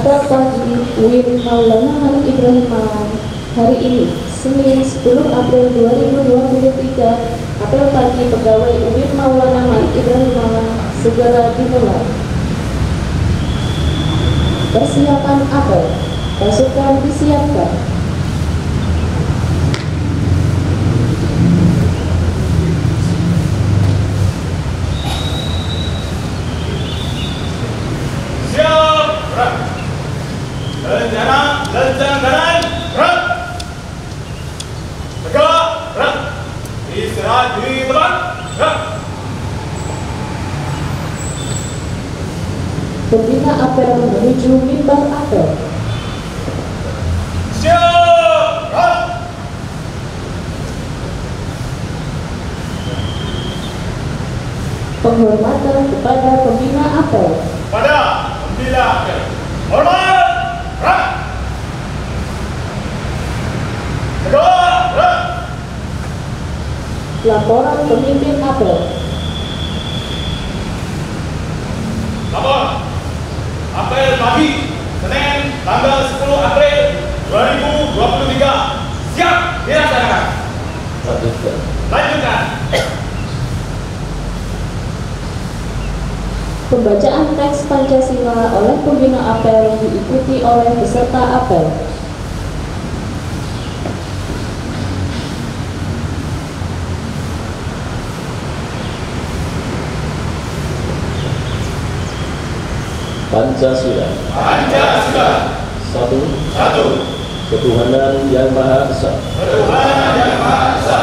Pada pagi UIN Maulana Malik Ibrahim Malang hari ini, Senin 10 April 2023, apel pagi pegawai UIN Maulana Malik Ibrahim Malang segera dimulai. Persiapan apel, pasukan disiapkan. Lencang kanan, gerak. Tegak, gerak. Istirahat di tempat, gerak. Pembina apel menuju mimbar apel. Siap, gerak. Penghormatan kepada pembina apel. Pada pembina apel. Hormat, gerak. Tegak, gerak. Laporan pemimpin apel. Lapor. Apel pagi, Senin, tanggal 10 April 2023. Siap dilaksanakan. Lanjutkan. Pembacaan teks Pancasila oleh pembina apel diikuti oleh peserta apel. Pancasila. Pancasila. Satu. Ketuhanan yang Maha Esa. Ketuhanan yang Maha Esa.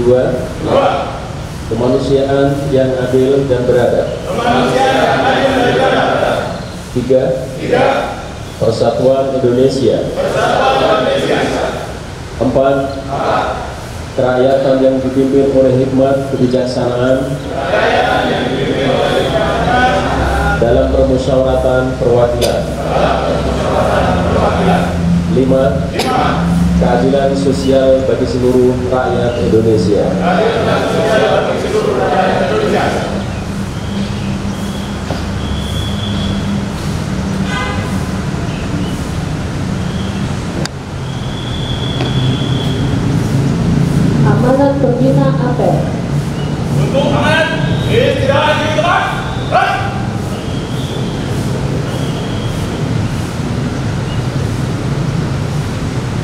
Dua. Kemanusiaan yang adil dan beradab. Kemanusiaan yang adil dan beradab. Tiga. Persatuan Indonesia. Persatuan Indonesia. Empat. Kerakyatan yang dipimpin oleh hikmat kebijaksanaan dalam permusyawaratan perwakilan. Lima. Keadilan sosial bagi seluruh rakyat Indonesia. Amanat pembina apel. Untuk amanat, istirahat di tempat.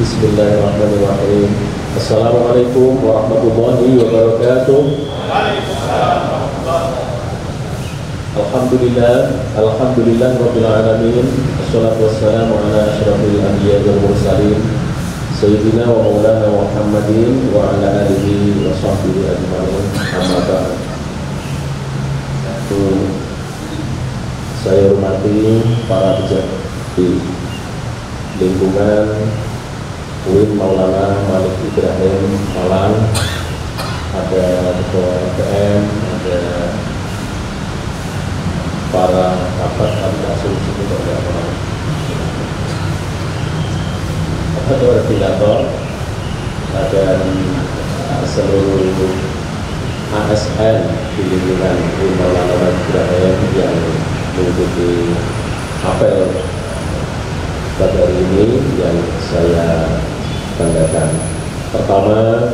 Bismillahirrahmanirrahim. Assalamualaikum warahmatullahi wabarakatuh. Alhamdulillah rabbil alamin. Wassalatu wassalamu ala asyrafil anbiya wal mursalin sayyidina wa maulana Muhammadin wa ala alihi wa sahbihi ajma'in. Amma ba'd. Saya hormati para pejabat di lingkungan UIN Maulana Malik Ibrahim Malang, ada ketua RPM, ada para rapat asumsi ada koordinator, dan seluruh ASN di lingkungan UIN Maulana Malik Ibrahim yang mengikuti apel pada hari ini yang saya banggakan. Pertama,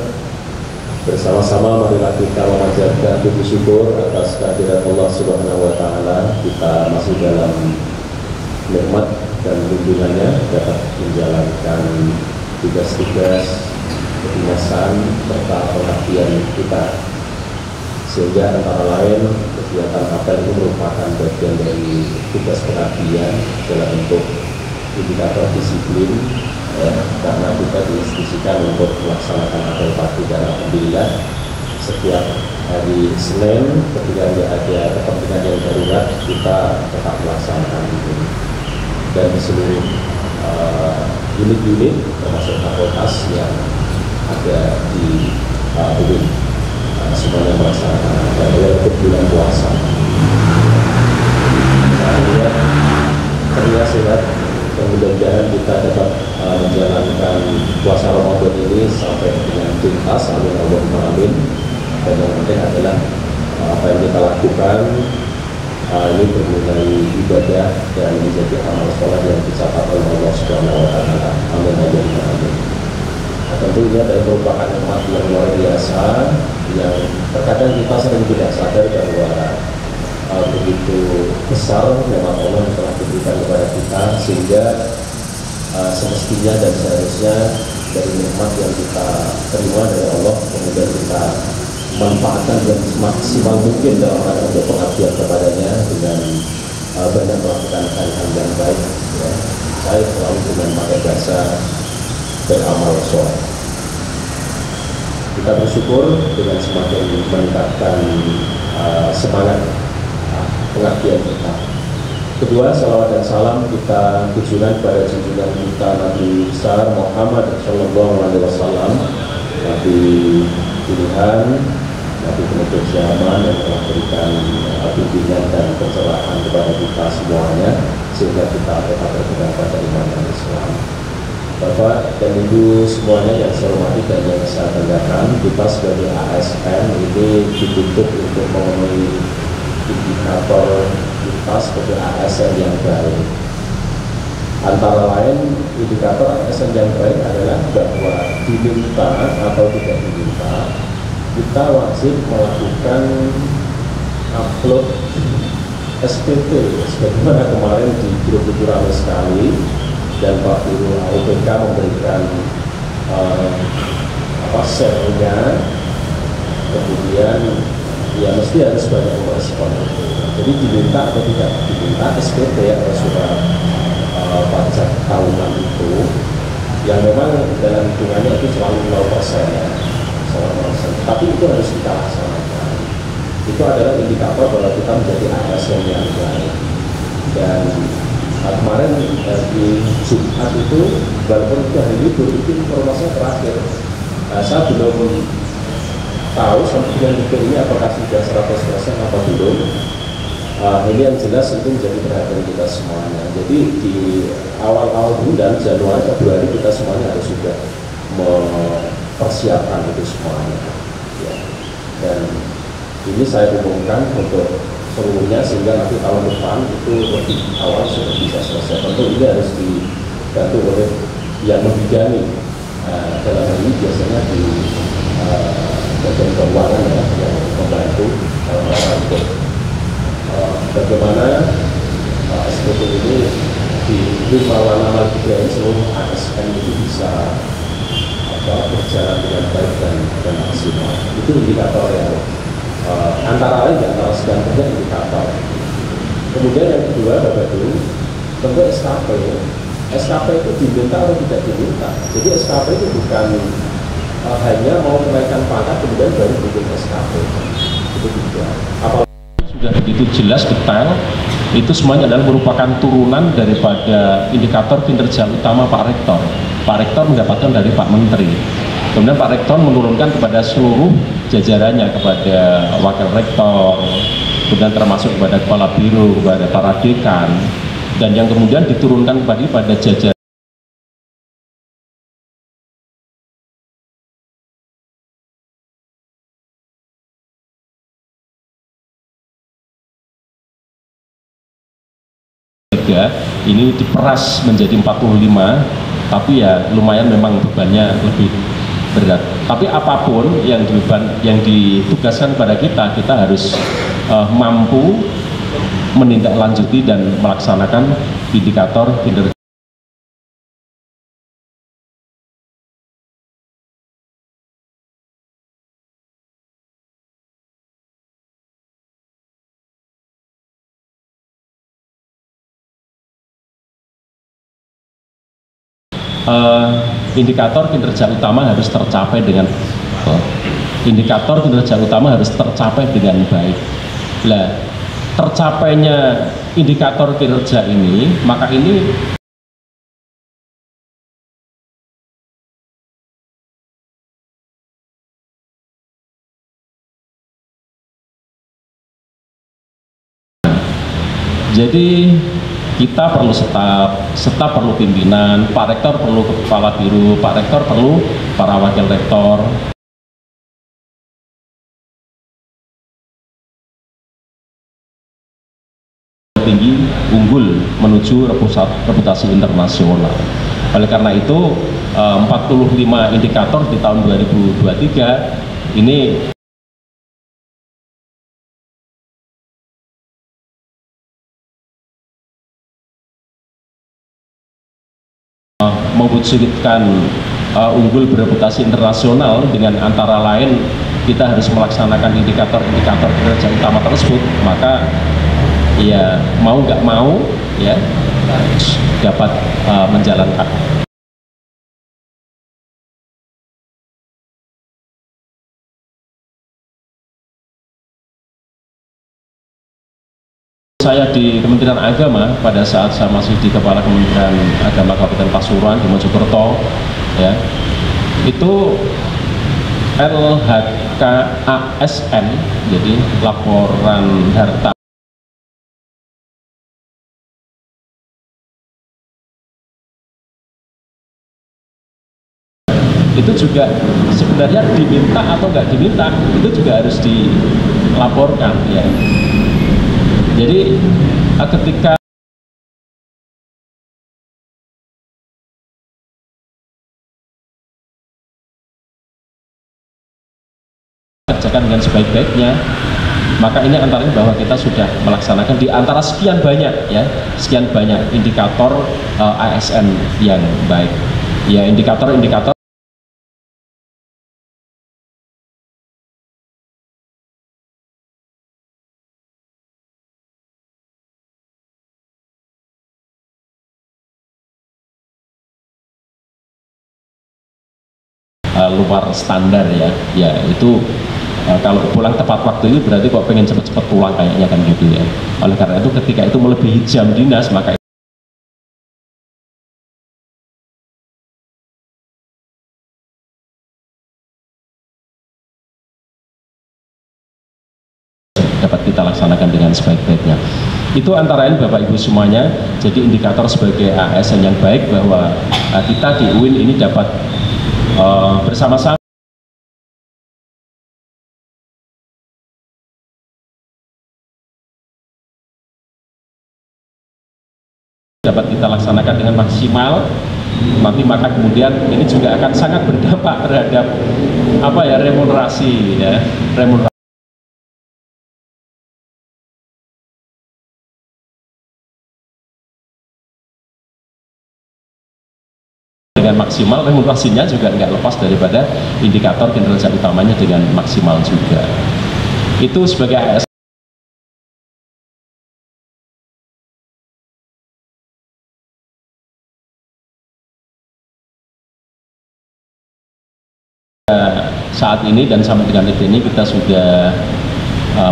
bersama-sama marilah kita memanjatkan puji syukur atas kehadiran Allah Subhanahu wa Ta'ala. Kita masih dalam nikmat dan lindungannya dapat menjalankan tugas-tugas kedinasan serta pengabdian kita, sehingga antara lain kegiatan apel ini merupakan bagian dari tugas pengabdian dalam bentuk indikator disiplin, karena kita diinstruksikan untuk melaksanakan apel pagi, dan alhamdulillah setiap hari Senin ketika ada kepentingan yang darurat kita tetap melaksanakan itu, dan di seluruh unit-unit termasuk fakultas yang ada di UIN semuanya melaksanakan apel untuk bulan puasa. Saya lihat ceria sehat. Mudah-mudahan kita dapat menjalankan puasa Ramadan ini sampai dengan tuntas, amin Allahumma amin. Dan yang penting adalah apa yang kita lakukan ini bermulai ibadah dan menjadi amal sholat yang biasa yang terkadang kita sering tidak sadar bahwa begitu besar memang Allah yang telah diberikan kepada kita, sehingga semestinya dan seharusnya dari nikmat yang kita terima dari Allah kemudian kita manfaatkan dan maksimal mungkin dalam rangka untuk pengabdian kepadanya dengan banyak melakukan hal-hal yang baik, ya. Saya selalu dengan pakai bahasa beramal soleh. Kita bersyukur dengan semakin meningkatkan semangat pengabdian kita. Kedua, salawat dan salam kita tujukan pada junjungan kita Nabi besar Muhammad Shallallahu Alaihi Wasallam, Nabi pilihan, Nabi penutup zaman yang telah berikan bimbingan dan pencerahan kepada kita semuanya, sehingga kita tetap berpegang pada iman dan Islam. Bapak dan Ibu semuanya yang saya hormati dan yang saya banggakan, kita sebagai ASN ini dituntut untuk memenuhi indikator kita sebagai ASN yang baik. Antara lain, indikator ASN yang baik adalah bahwa diminta atau tidak diminta, kita wajib melakukan upload SPT sebagaimana kemarin di grup itu ramai sekali, dan Pak Guru AUPK memberikan share-nya, kemudian ya mesti harus banyak merespon. Jadi diminta atau tidak diminta SPT atau surat pajak tahunan itu, yang memang dalam hitungannya itu selalu 0% ya, 0%. Tapi itu harus kita laksanakan. Itu adalah indikator bahwa kita menjadi ASN yang baik. Dan kemarin di Jumat itu, walaupun itu hari libur, itu informasinya terakhir. Saya belum tahu sampai dengan libur ini apakah sudah 100% atau belum. Ini yang jelas itu menjadi perhatian kita semuanya. Jadi di awal-awal bulan Januari, Februari kita semuanya harus sudah mempersiapkan itu semuanya. Ya. Dan ini saya umumkan untuk seluruhnya sehingga nanti tahun depan itu lebih awal sudah bisa selesai. Tentu ini harus dibantu oleh yang membidani, dalam hal ini biasanya di bagian keuangan ya, yang membantu untuk bagaimana SPT ini di 5 warna juga seluruh ASN itu bisa berjalan dengan baik dan maksimal. Itu indikator yang antara lain di antara sekian banyak indikator. Kemudian yang kedua, Bapak Ibu, tentu SKP. SKP itu diminta atau tidak diminta. Jadi SKP itu bukan hanya mau menaikkan pangkat kemudian baru bikin SKP. Itu tidak. Apalagi sudah begitu jelas detail, itu semuanya adalah merupakan turunan daripada indikator kinerja utama Pak Rektor. Pak Rektor mendapatkan dari Pak Menteri. Kemudian Pak Rektor menurunkan kepada seluruh jajarannya, kepada Wakil Rektor, kemudian termasuk kepada Kepala Biro, kepada para dekan, dan yang kemudian diturunkan kepada jajaran ini diperas menjadi 45, tapi ya lumayan memang bebannya lebih berat. Tapi apapun yang ditugaskan kepada kita, kita harus mampu menindaklanjuti dan melaksanakan indikator kinerja. Indikator kinerja utama harus tercapai dengan baik. Nah, tercapainya indikator kinerja ini, maka ini jadi kita perlu staf perlu pimpinan, Pak Rektor perlu Kepala Biro, Pak Rektor perlu para Wakil Rektor. Tinggi, unggul, menuju reputasi internasional. Oleh karena itu, 45 indikator di tahun 2023 Ini mewujudkan unggul bereputasi internasional dengan antara lain kita harus melaksanakan indikator-indikator kinerja utama tersebut, maka ya mau nggak mau ya dapat menjalankan. Saya di Kementerian Agama pada saat saya masih di Kepala Kementerian Agama Kabupaten Pasuruan di Mojokerto ya, itu LHKASN, jadi laporan harta itu juga sebenarnya diminta atau nggak diminta itu juga harus dilaporkan ya. Jadi ketika kerjakan dengan sebaik-baiknya, maka ini antaranya bahwa kita sudah melaksanakan di antara sekian banyak ya, sekian banyak indikator ASN yang baik. Ya, indikator-indikator luar standar ya, ya itu kalau pulang tepat waktu itu berarti kok pengen cepet-cepet pulang kayaknya kan gitu ya. Oleh karena itu ketika itu melebihi jam dinas maka dapat kita laksanakan dengan sebaik-baiknya. Itu antara lain Bapak Ibu semuanya, jadi indikator sebagai ASN yang baik bahwa kita di UIN ini dapat bersama-sama dapat kita laksanakan dengan maksimal. Nanti maka kemudian ini juga akan sangat berdampak terhadap apa ya, remunerasi ya, remunerasi dengan maksimal, remunerasinya juga nggak lepas daripada indikator kinerja utamanya dengan maksimal juga. Itu sebagai ASN saat ini dan sampai dengan detik ini kita sudah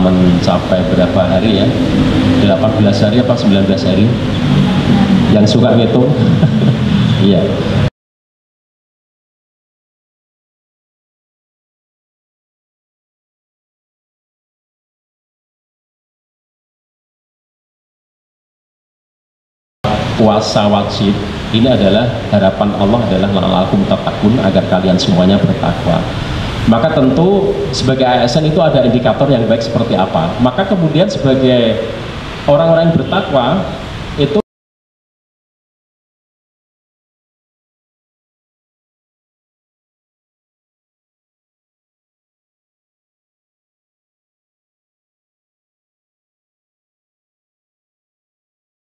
mencapai berapa hari ya, 18 hari apa 19 hari yang suka ngitung. Iya. Puasa wajib ini adalah harapan Allah adalah la'allakum tattaqun, agar kalian semuanya bertakwa. Maka tentu sebagai ASN itu ada indikator yang baik seperti apa. Maka kemudian sebagai orang-orang yang bertakwa itu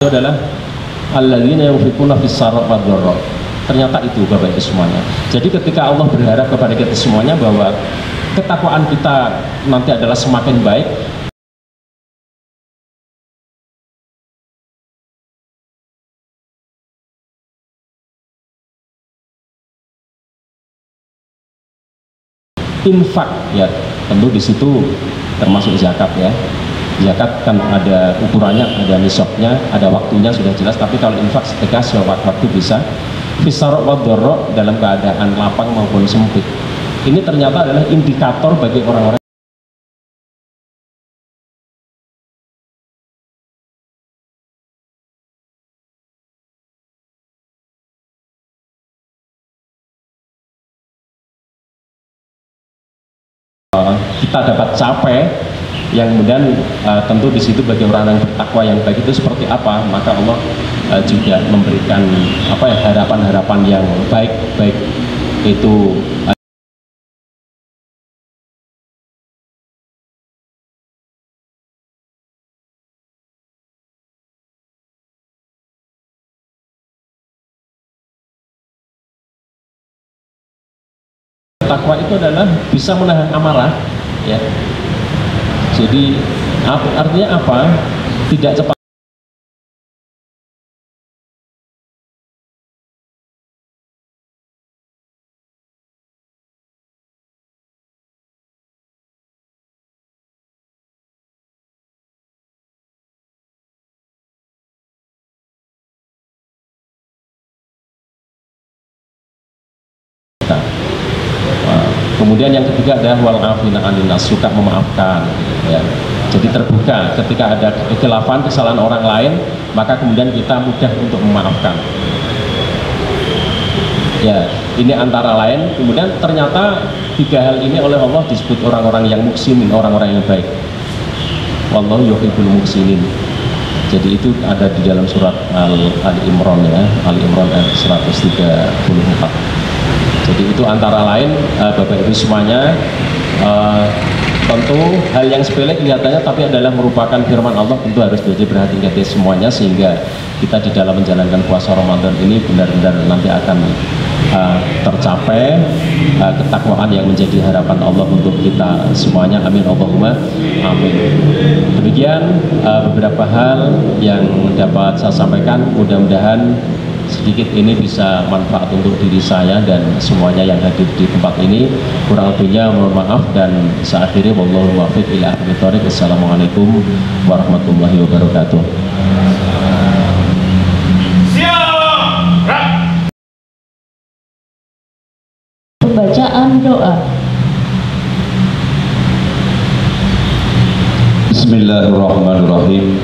adalah alladzina yunfiquna fis-sarra wad-dharra. Ternyata itu Bapak Ibu semuanya. Jadi ketika Allah berharap kepada kita semuanya bahwa ketakwaan kita nanti adalah semakin baik, infak ya, tentu di situ termasuk zakat ya. Zakat kan ada ukurannya, ada nisabnya, ada waktunya sudah jelas. Tapi kalau infak sedekah sewaktu-waktu bisa. Fisarok wadorok dalam keadaan lapang maupun sempit. Ini ternyata adalah indikator bagi orang-orang kita dapat capai, yang kemudian tentu di situ bagi orang yang bertakwa yang baik itu seperti apa, maka Allah juga memberikan apa ya, harapan-harapan yang baik itu Takwa itu adalah bisa menahan amarah, ya. Jadi artinya apa? Tidak cepat. Kemudian yang ketiga adalah wal afina anin nas, suka memaafkan, ya. Jadi terbuka ketika ada kekhilafan, kesalahan orang lain, maka kemudian kita mudah untuk memaafkan. Ya, ini antara lain. Kemudian ternyata tiga hal ini oleh Allah disebut orang-orang yang muhsinin, orang-orang yang baik. Wallahu yuhibbul muhsinin. Jadi itu ada di dalam surat Ali Imran, ya, Ali Imran ayat 134. Jadi itu antara lain Bapak Ibu semuanya, tentu hal yang sepele kelihatannya tapi adalah merupakan firman Allah, tentu harus belajar berhati-hati semuanya sehingga kita di dalam menjalankan puasa Ramadan ini benar-benar nanti akan tercapai ketakwaan yang menjadi harapan Allah untuk kita semuanya. Amin Allahumma amin. Demikian beberapa hal yang dapat saya sampaikan, mudah-mudahan sedikit ini bisa manfaat untuk diri saya dan semuanya yang hadir di tempat ini. Kurang lebihnya mohon maaf dan saya akhiri wallahu muwaffiq ila aqwamit thoriq. Assalamualaikum warahmatullahi wabarakatuh. Pembacaan doa. Bismillahirrahmanirrahim.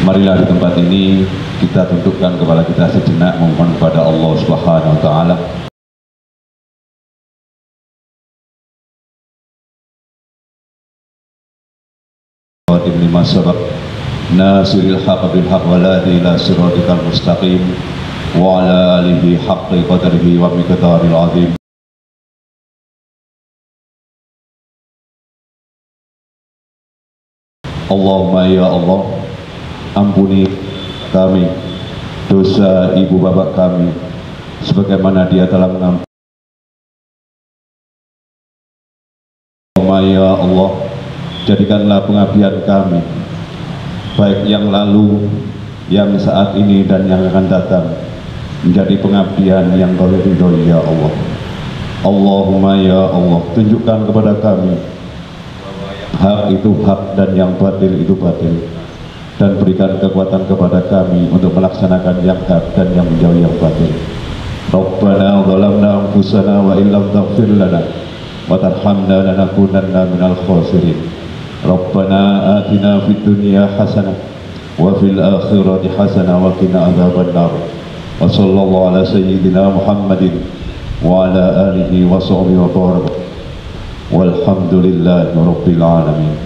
Marilah di tempat ini kita tundukkan kepala kita sejenak, memohon kepada Allah Subhanahu wa taala. Qadim lima sabaq nasiril haqq bil haqq wa la ila siratal mustaqim wa ala alihi haqqi qadrihi wa miqdaril azim. Allahumma ya Allah, ampuni kami dosa ibu bapak kami sebagaimana Dia telah mengampuni. Allahumma ya Allah, jadikanlah pengabdian kami baik yang lalu, yang saat ini dan yang akan datang menjadi pengabdian yang Kau ridhoi ya Allah. Allahumma ya Allah, tunjukkan kepada kami hak itu hak dan yang batil itu batil, dan berikan kekuatan kepada kami untuk melaksanakan yang hak dan yang menjauhi yang batil. Rabbana zalamna anfusana wa illam taghfir lana wa tarhamna lanakunanna minal khasirin. Rabbana atina fid dunya hasanah wa fil akhirati hasanah wa qina adzabannar. Wa sallallahu ala sayyidina Muhammadin wa ala alihi wa sahbihi wa baraka. Walhamdulillahi rabbil alamin.